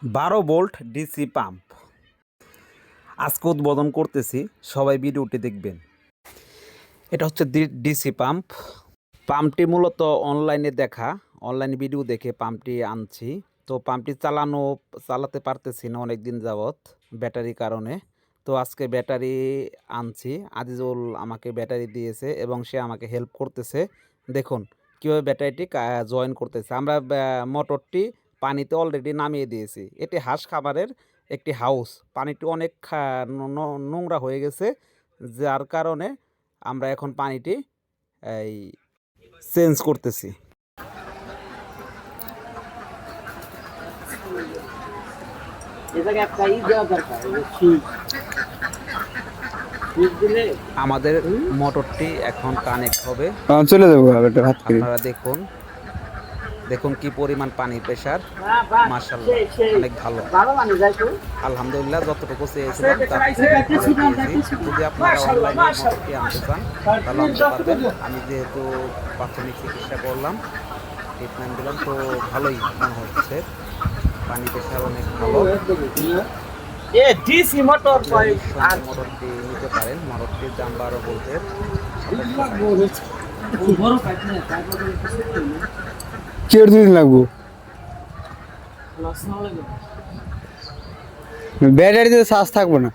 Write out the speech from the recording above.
12 volt DC pump আজকে উদ্বোধন করতেছি, সবাই ভিডিওটি দেখবেন। এটা হচ্ছে ডিসি পাম্প। পাম্পটি মূলত অনলাইনে অনলাইন ভিডিও দেখে পাম্পটি আনছি। তো পাম্পটি চালাতে পারতেছি না অনেক দিন যাবৎ ব্যাটারির কারণে। তো আজকে ব্যাটারি আনছি, আজিজুল আমাকে ব্যাটারি দিয়েছে এবং সে আমাকে হেল্প করতেছে। দেখুন কীভাবে ব্যাটারিটি জয়েন করতেছে। আমরা মোটরটি পানিতে অলরেডি নামিয়ে দিয়েছি। এটি হাঁস খাবারের একটি হাউস। পানিটি অনেক নোংরা হয়ে গেছে, যার কারণে আমরা এখন পানিটি এই চেঞ্জ করতেছি। আমাদের মোটরটি এখন কানেক্ট হবে। চলে যাবো আপনারা দেখুন কি পরিমাণ পানির প্রেসার। মাশাআল্লাহ অনেক ভালো, আলহামদুলিল্লাহ। যতটুকু চেয়েছিলাম তার পেয়েছি। যদি আপনারা অনলাইনে মোটরটি আনতে চান তাহলে আনতে পারবেন। আমি যেহেতু প্রাথমিক চিকিৎসা করলাম, ট্রিটমেন্ট দিলাম, তো ভালোই মনে হচ্ছে। পানি প্রেসার অনেক ভালো। মোটরটি নিতে পারেন। মোটরটির দাম 12 ভোল্টের। দিন লাগবো ব্যাটারিতে চার্জ থাকবো না।